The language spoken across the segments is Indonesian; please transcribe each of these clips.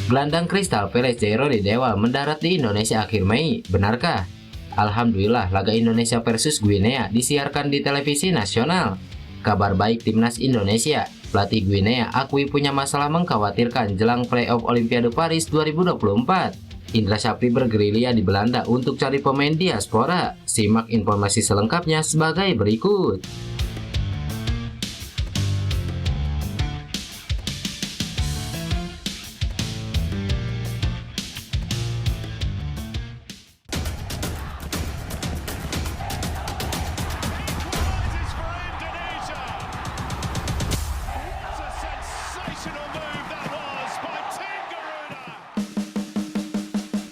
Gelandang Crystal Palace Jairo Dewa mendarat di Indonesia akhir Mei, benarkah? Alhamdulillah, laga Indonesia versus Guinea disiarkan di televisi nasional. Kabar baik timnas Indonesia, pelatih Guinea akui punya masalah mengkhawatirkan jelang playoff Olimpiade Paris 2024. Indra Syafri bergerilya di Belanda untuk cari pemain diaspora. Simak informasi selengkapnya sebagai berikut.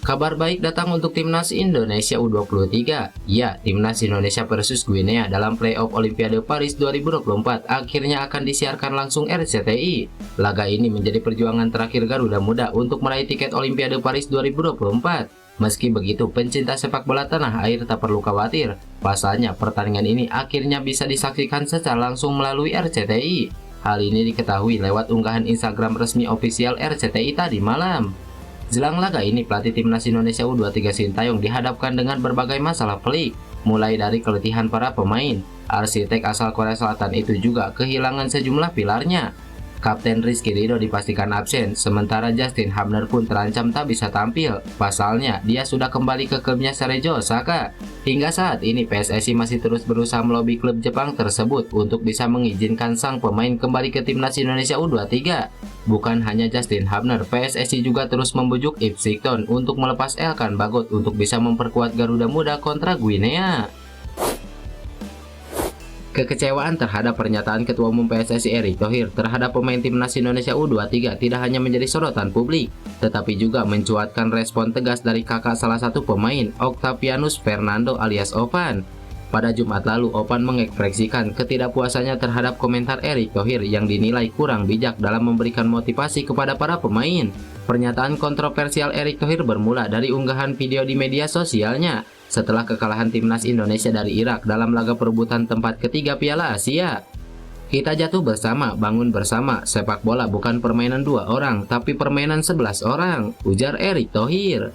Kabar baik datang untuk timnas Indonesia U23. Ya, timnas Indonesia versus Guinea dalam playoff Olimpiade Paris 2024 akhirnya akan disiarkan langsung RCTI. Laga ini menjadi perjuangan terakhir Garuda Muda untuk meraih tiket Olimpiade Paris 2024. Meski begitu, pencinta sepak bola tanah air tak perlu khawatir. Pasalnya, pertandingan ini akhirnya bisa disaksikan secara langsung melalui RCTI. Hal ini diketahui lewat unggahan Instagram resmi ofisial RCTI tadi malam. Jelang laga ini, pelatih timnas Indonesia U23 Sintayong dihadapkan dengan berbagai masalah pelik, mulai dari keletihan para pemain. Arsitek asal Korea Selatan itu juga kehilangan sejumlah pilarnya. Kapten Rizky Ridho dipastikan absen, sementara Justin Hubner pun terancam tak bisa tampil. Pasalnya, dia sudah kembali ke klubnya Cerezo Osaka. Hingga saat ini, PSSI masih terus berusaha melobi klub Jepang tersebut untuk bisa mengizinkan sang pemain kembali ke timnas Indonesia U23. Bukan hanya Justin Hubner, PSSI juga terus membujuk Yves Sigton untuk melepas Elkan Bagot untuk bisa memperkuat Garuda Muda kontra Guinea. Kekecewaan terhadap pernyataan Ketua Umum PSSI Erick Thohir terhadap pemain timnas Indonesia U23 tidak hanya menjadi sorotan publik, tetapi juga mencuatkan respon tegas dari kakak salah satu pemain, Octavianus Fernando alias Opan. Pada Jumat lalu, Opan mengekspresikan ketidakpuasannya terhadap komentar Erick Thohir yang dinilai kurang bijak dalam memberikan motivasi kepada para pemain. Pernyataan kontroversial Erick Thohir bermula dari unggahan video di media sosialnya setelah kekalahan timnas Indonesia dari Irak dalam laga perebutan tempat ketiga Piala Asia. Kita jatuh bersama, bangun bersama, sepak bola bukan permainan 2 orang, tapi permainan 11 orang, ujar Erick Thohir.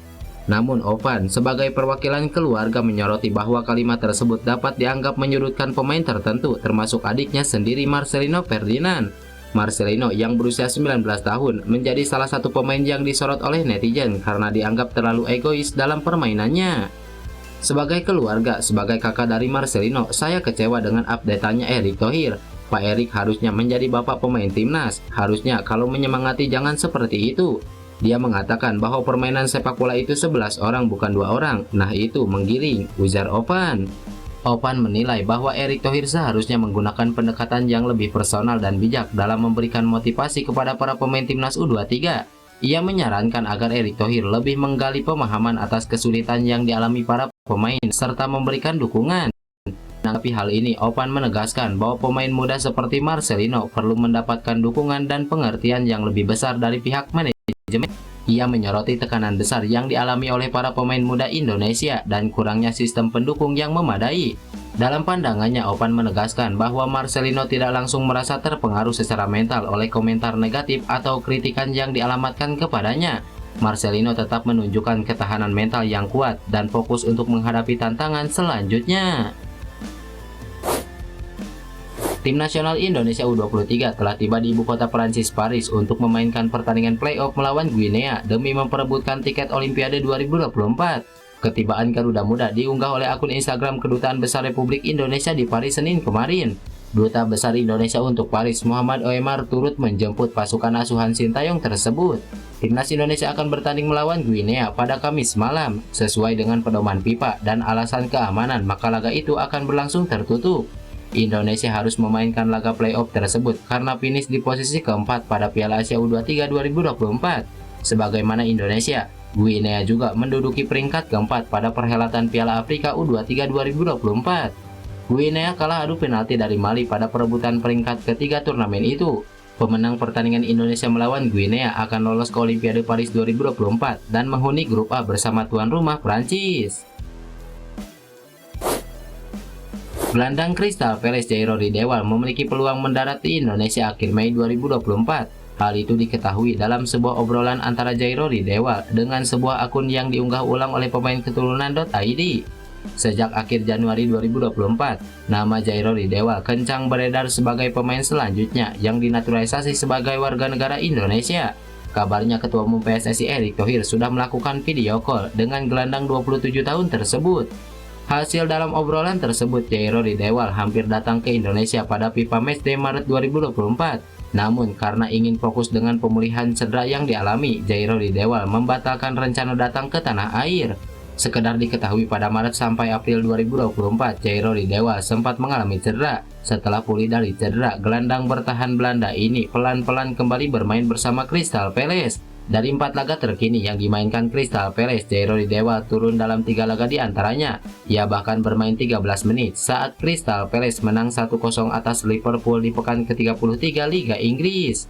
Namun Opan sebagai perwakilan keluarga menyoroti bahwa kalimat tersebut dapat dianggap menyudutkan pemain tertentu, termasuk adiknya sendiri Marcelino Ferdinand. Marcelino yang berusia 19 tahun menjadi salah satu pemain yang disorot oleh netizen karena dianggap terlalu egois dalam permainannya. Sebagai keluarga, sebagai kakak dari Marcelino, saya kecewa dengan update-annya Erick Thohir. Pak Erick harusnya menjadi bapak pemain timnas. Harusnya kalau menyemangati jangan seperti itu. Dia mengatakan bahwa permainan sepak bola itu 11 orang bukan 2 orang. Nah itu menggiring, ujar Opan. Opan menilai bahwa Erick Thohir seharusnya menggunakan pendekatan yang lebih personal dan bijak dalam memberikan motivasi kepada para pemain timnas U23. Ia menyarankan agar Erick Thohir lebih menggali pemahaman atas kesulitan yang dialami para pemain serta memberikan dukungan. Menanggapi hal ini, Opan menegaskan bahwa pemain muda seperti Marcelino perlu mendapatkan dukungan dan pengertian yang lebih besar dari pihak manajemen. Ia menyoroti tekanan besar yang dialami oleh para pemain muda Indonesia dan kurangnya sistem pendukung yang memadai. Dalam pandangannya, Opan menegaskan bahwa Marcelino tidak langsung merasa terpengaruh secara mental oleh komentar negatif atau kritikan yang dialamatkan kepadanya. Marcelino tetap menunjukkan ketahanan mental yang kuat dan fokus untuk menghadapi tantangan selanjutnya. Tim nasional Indonesia U23 telah tiba di ibu kota Prancis Paris untuk memainkan pertandingan playoff melawan Guinea demi memperebutkan tiket Olimpiade 2024. Ketibaan Garuda Muda diunggah oleh akun Instagram Kedutaan Besar Republik Indonesia di Paris Senin kemarin. Duta Besar Indonesia untuk Paris, Muhammad Oemar, turut menjemput pasukan asuhan Sintayong tersebut. Timnas Indonesia akan bertanding melawan Guinea pada Kamis malam. Sesuai dengan pedoman FIFA dan alasan keamanan, maka laga itu akan berlangsung tertutup. Indonesia harus memainkan laga playoff tersebut karena finish di posisi keempat pada Piala Asia U23 2024. Sebagaimana Indonesia, Guinea juga menduduki peringkat keempat pada perhelatan Piala Afrika U23 2024. Guinea kalah adu penalti dari Mali pada perebutan peringkat ketiga turnamen itu. Pemenang pertandingan Indonesia melawan Guinea akan lolos ke Olimpiade Paris 2024 dan menghuni grup A bersama tuan rumah Prancis. Gelandang Crystal Palace Jairo Dewa memiliki peluang mendarat di Indonesia akhir Mei 2024. Hal itu diketahui dalam sebuah obrolan antara Jairo Ridewal dengan sebuah akun yang diunggah ulang oleh pemain keturunan.id. Sejak akhir Januari 2024, nama Jairo Ridewal kencang beredar sebagai pemain selanjutnya yang dinaturalisasi sebagai warga negara Indonesia. Kabarnya Ketua Umum PSSI Erick Thohir sudah melakukan video call dengan gelandang 27 tahun tersebut. Hasil dalam obrolan tersebut, Jairo Ridewal hampir datang ke Indonesia pada FIFA Matchday Maret 2024. Namun karena ingin fokus dengan pemulihan cedera yang dialami, Jairo Ridewal membatalkan rencana datang ke tanah air. Sekedar diketahui pada Maret sampai April 2024, Jairo Ridewal sempat mengalami cedera. Setelah pulih dari cedera, gelandang bertahan Belanda ini pelan-pelan kembali bermain bersama Crystal Palace. Dari 4 laga terkini yang dimainkan Crystal Palace, Jairo Ridewal turun dalam 3 laga di antaranya. Ia bahkan bermain 13 menit saat Crystal Palace menang 1-0 atas Liverpool di pekan ke-33 Liga Inggris.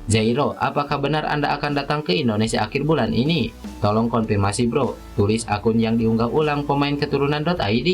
Jairo, apakah benar Anda akan datang ke Indonesia akhir bulan ini? Tolong konfirmasi bro, tulis akun yang diunggah ulang pemain keturunan.id.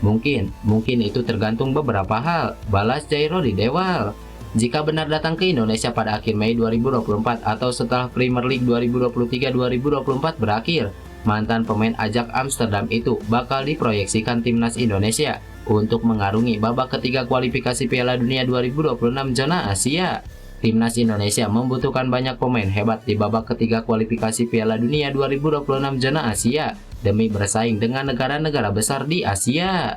Mungkin itu tergantung beberapa hal, balas Jairo Ridewal. Jika benar datang ke Indonesia pada akhir Mei 2024 atau setelah Premier League 2023-2024 berakhir, mantan pemain Ajax Amsterdam itu bakal diproyeksikan timnas Indonesia untuk mengarungi babak ketiga kualifikasi Piala Dunia 2026 zona Asia. Timnas Indonesia membutuhkan banyak pemain hebat di babak ketiga kualifikasi Piala Dunia 2026 zona Asia demi bersaing dengan negara-negara besar di Asia.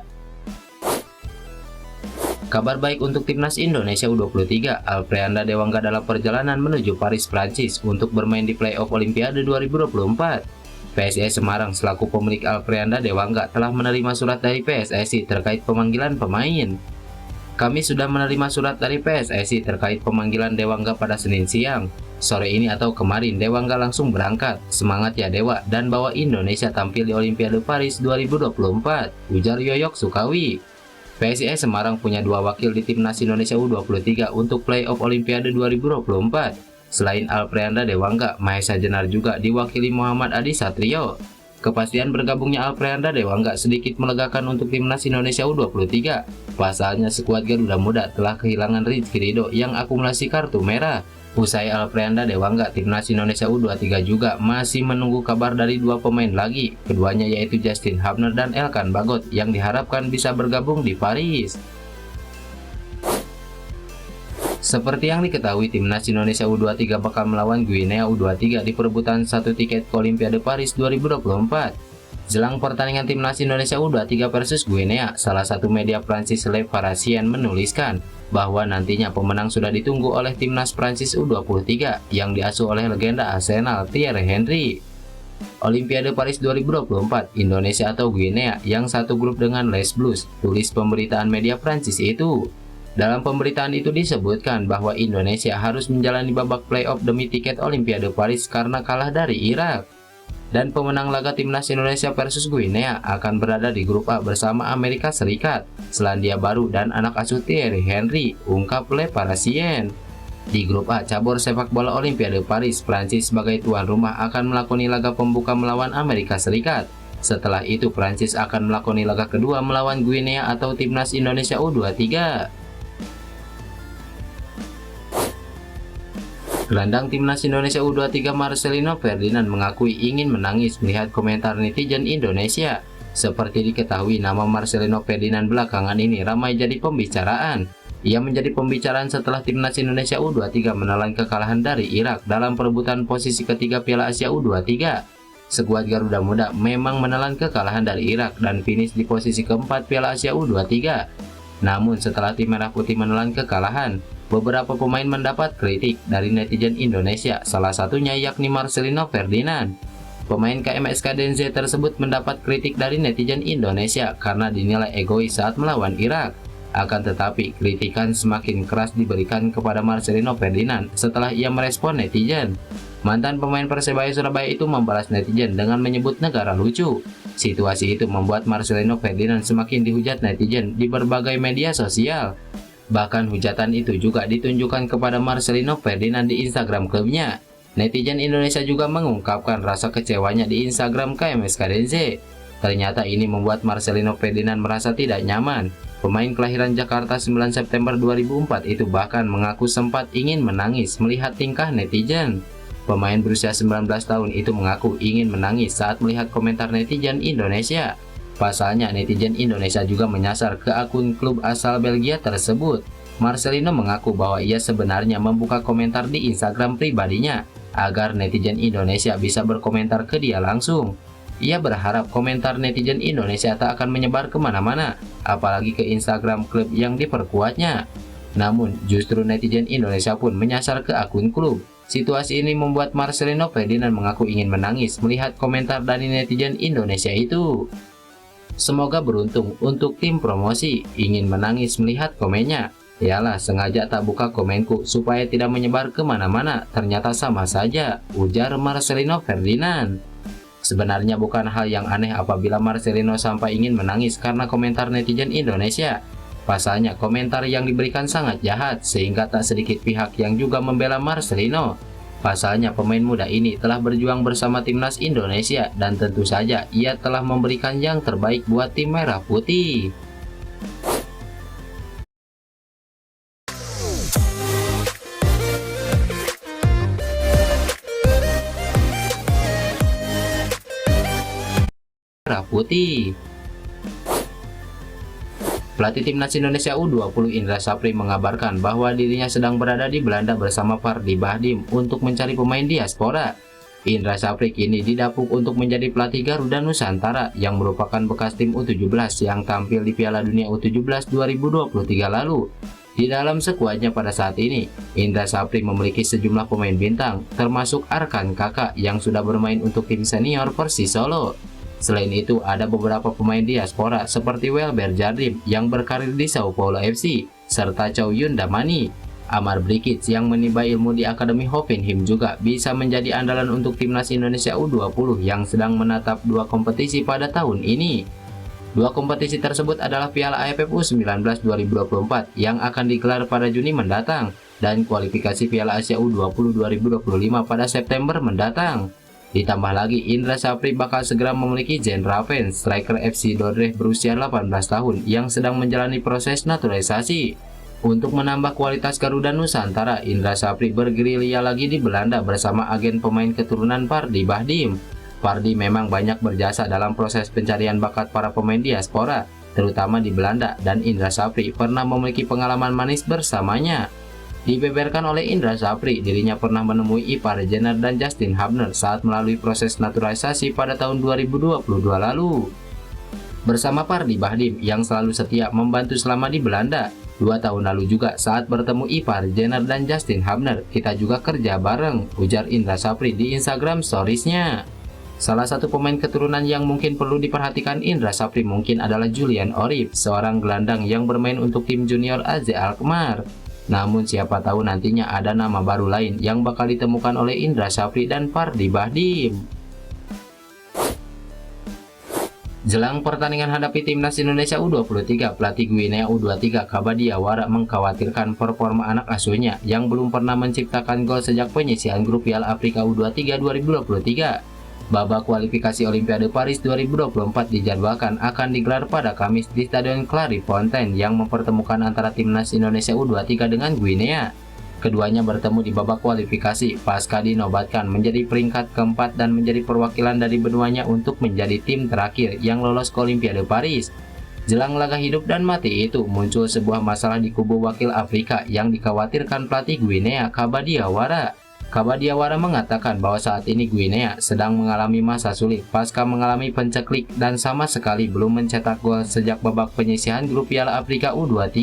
Kabar baik untuk Timnas Indonesia U23, Alfreanda Dewangga dalam perjalanan menuju Paris, Prancis untuk bermain di playoff Olimpiade 2024. PSIS Semarang selaku pemilik Alfreanda Dewangga telah menerima surat dari PSSI terkait pemanggilan pemain. Kami sudah menerima surat dari PSSI terkait pemanggilan Dewangga pada Senin siang. Sore ini atau kemarin Dewangga langsung berangkat. Semangat ya Dewa, dan bawa Indonesia tampil di Olimpiade Paris 2024, ujar Yoyok Sukawi. PSIS Semarang punya 2 wakil di Timnas Indonesia U23 untuk playoff Olimpiade 2024. Selain Alfreanda Dewangga, Mahesa Jenar juga diwakili Muhammad Adi Satrio. Kepastian bergabungnya Alfreanda Dewangga sedikit melegakan untuk Timnas Indonesia U23. Pasalnya skuad Garuda Muda telah kehilangan Rizky Ridho yang akumulasi kartu merah. Usai Alfreanda Dewangga, Timnas Indonesia U23 juga masih menunggu kabar dari 2 pemain lagi. Keduanya yaitu Justin Hubner dan Elkan Bagot yang diharapkan bisa bergabung di Paris. Seperti yang diketahui, Timnas Indonesia U23 bakal melawan Guinea U23 di perebutan 1 tiket ke Olimpiade Paris 2024. Jelang pertandingan Timnas Indonesia U23 versus Guinea, salah satu media Prancis Le Parisien menuliskan bahwa nantinya pemenang sudah ditunggu oleh Timnas Prancis U23 yang diasuh oleh legenda Arsenal Thierry Henry. Olimpiade Paris 2024, Indonesia atau Guinea yang satu grup dengan Les Bleus, tulis pemberitaan media Prancis itu. Dalam pemberitaan itu disebutkan bahwa Indonesia harus menjalani babak playoff demi tiket Olimpiade Paris karena kalah dari Irak. Dan pemenang laga Timnas Indonesia versus Guinea akan berada di grup A bersama Amerika Serikat, Selandia Baru, dan anak asuh Thierry Henry, ungkap Le Parisien. Di grup A cabur sepak bola Olimpiade Paris, Prancis sebagai tuan rumah akan melakoni laga pembuka melawan Amerika Serikat. Setelah itu Prancis akan melakoni laga kedua melawan Guinea atau Timnas Indonesia U23. Gelandang Timnas Indonesia U23 Marcelino Ferdinand mengakui ingin menangis melihat komentar netizen Indonesia. Seperti diketahui, nama Marcelino Ferdinand belakangan ini ramai jadi pembicaraan. Ia menjadi pembicaraan setelah Timnas Indonesia U23 menelan kekalahan dari Irak dalam perebutan posisi ketiga Piala Asia U23. Skuad Garuda Muda memang menelan kekalahan dari Irak dan finish di posisi keempat Piala Asia U23. Namun setelah tim Merah Putih menelan kekalahan, beberapa pemain mendapat kritik dari netizen Indonesia, salah satunya yakni Marcelino Ferdinand. Pemain KMSK Denze tersebut mendapat kritik dari netizen Indonesia karena dinilai egois saat melawan Irak. Akan tetapi, kritikan semakin keras diberikan kepada Marcelino Ferdinand setelah ia merespon netizen. Mantan pemain Persebaya Surabaya itu membalas netizen dengan menyebut negara lucu. Situasi itu membuat Marcelino Ferdinand semakin dihujat netizen di berbagai media sosial. Bahkan hujatan itu juga ditunjukkan kepada Marcelino Ferdinand di Instagram klubnya. Netizen Indonesia juga mengungkapkan rasa kecewanya di Instagram KMSK Denze. Ternyata ini membuat Marcelino Ferdinand merasa tidak nyaman. Pemain kelahiran Jakarta 9 September 2004 itu bahkan mengaku sempat ingin menangis melihat tingkah netizen. Pemain berusia 19 tahun itu mengaku ingin menangis saat melihat komentar netizen Indonesia. Pasalnya, netizen Indonesia juga menyasar ke akun klub asal Belgia tersebut. Marcelino mengaku bahwa ia sebenarnya membuka komentar di Instagram pribadinya agar netizen Indonesia bisa berkomentar ke dia langsung. Ia berharap komentar netizen Indonesia tak akan menyebar kemana-mana, apalagi ke Instagram klub yang diperkuatnya. Namun, justru netizen Indonesia pun menyasar ke akun klub. Situasi ini membuat Marcelino Ferdinand mengaku ingin menangis melihat komentar dari netizen Indonesia itu. Semoga beruntung untuk tim promosi, ingin menangis melihat komennya. Yalah, sengaja tak buka komenku supaya tidak menyebar kemana-mana, ternyata sama saja, ujar Marcelino Ferdinand. Sebenarnya bukan hal yang aneh apabila Marcelino sampai ingin menangis karena komentar netizen Indonesia. Pasalnya komentar yang diberikan sangat jahat sehingga tak sedikit pihak yang juga membela Marcelino. Pasalnya pemain muda ini telah berjuang bersama timnas Indonesia dan tentu saja ia telah memberikan yang terbaik buat tim merah putih. Merah putih. Pelatih timnas Indonesia U20 Indra Sapri mengabarkan bahwa dirinya sedang berada di Belanda bersama Pardi Bahdim untuk mencari pemain diaspora. Indra Sapri kini didapuk untuk menjadi pelatih Garuda Nusantara yang merupakan bekas tim U17 yang tampil di Piala Dunia U17 2023 lalu. Di dalam skuadnya pada saat ini, Indra Sapri memiliki sejumlah pemain bintang, termasuk Arkan Kakak yang sudah bermain untuk tim senior Persis Solo. Selain itu, ada beberapa pemain diaspora seperti Welber Jardim yang berkarir di Sao Paulo FC, serta Chow Yun Damani. Amar Brikic yang menimba ilmu di Akademi Hoffenheim juga bisa menjadi andalan untuk timnas Indonesia U20 yang sedang menatap dua kompetisi pada tahun ini. Dua kompetisi tersebut adalah Piala AFF U19 2024 yang akan digelar pada Juni mendatang dan kualifikasi Piala Asia U20 2025 pada September mendatang. Ditambah lagi, Indra Sapri bakal segera memiliki Jen Raven, striker FC Dordrecht berusia 18 tahun yang sedang menjalani proses naturalisasi. Untuk menambah kualitas Garuda Nusantara, Indra Sapri bergerilya lagi di Belanda bersama agen pemain keturunan Pardi Bahdim. Pardi memang banyak berjasa dalam proses pencarian bakat para pemain diaspora, terutama di Belanda, dan Indra Sapri pernah memiliki pengalaman manis bersamanya. Dibeberkan oleh Indra Sapri, dirinya pernah menemui ipar Jenner dan Justin Hubner saat melalui proses naturalisasi pada tahun 2022 lalu. Bersama Pardi Bahdim yang selalu setia membantu selama di Belanda, 2 tahun lalu juga saat bertemu ipar Jenner dan Justin Hubner, kita juga kerja bareng, ujar Indra Sapri di Instagram Stories-nya. Salah satu pemain keturunan yang mungkin perlu diperhatikan Indra Sapri mungkin adalah Julian Orib, seorang gelandang yang bermain untuk tim junior AZ Alkmaar. Namun siapa tahu nantinya ada nama baru lain yang bakal ditemukan oleh Indra Sapri dan Pardi Bahdim. Jelang pertandingan hadapi timnas Indonesia U23, pelatih Guinea U23 Kabadia Wara mengkhawatirkan performa anak asuhnya yang belum pernah menciptakan gol sejak penyisihan grup Piala Afrika U23 2023. Babak kualifikasi Olimpiade Paris 2024 dijadwalkan akan digelar pada Kamis di Stadion Clairefontaine yang mempertemukan antara timnas Indonesia U23 dengan Guinea. Keduanya bertemu di babak kualifikasi pasca dinobatkan menjadi peringkat keempat dan menjadi perwakilan dari benuanya untuk menjadi tim terakhir yang lolos ke Olimpiade Paris. Jelang laga hidup dan mati itu, muncul sebuah masalah di kubu wakil Afrika yang dikhawatirkan pelatih Guinea Kabadia Wara. Kabadia Wara mengatakan bahwa saat ini Guinea sedang mengalami masa sulit pasca mengalami penceklik dan sama sekali belum mencetak gol sejak babak penyisihan grup Piala Afrika U23.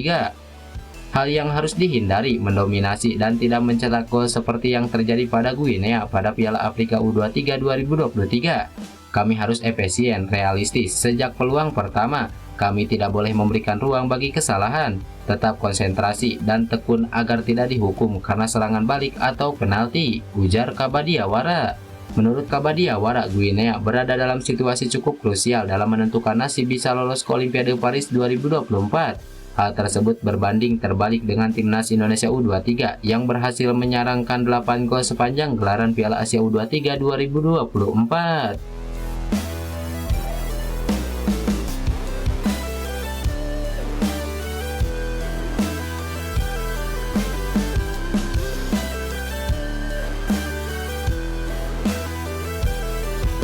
Hal yang harus dihindari mendominasi dan tidak mencetak gol seperti yang terjadi pada Guinea pada Piala Afrika U23 2023. Kami harus efisien, realistis sejak peluang pertama. Kami tidak boleh memberikan ruang bagi kesalahan, tetap konsentrasi dan tekun agar tidak dihukum karena serangan balik atau penalti, ujar Kabadia Wara. Menurut Kabadia Wara, Guinea berada dalam situasi cukup krusial dalam menentukan nasib bisa lolos ke Olimpiade Paris 2024. Hal tersebut berbanding terbalik dengan timnas Indonesia U23 yang berhasil menyarangkan 8 gol sepanjang gelaran Piala Asia U23 2024.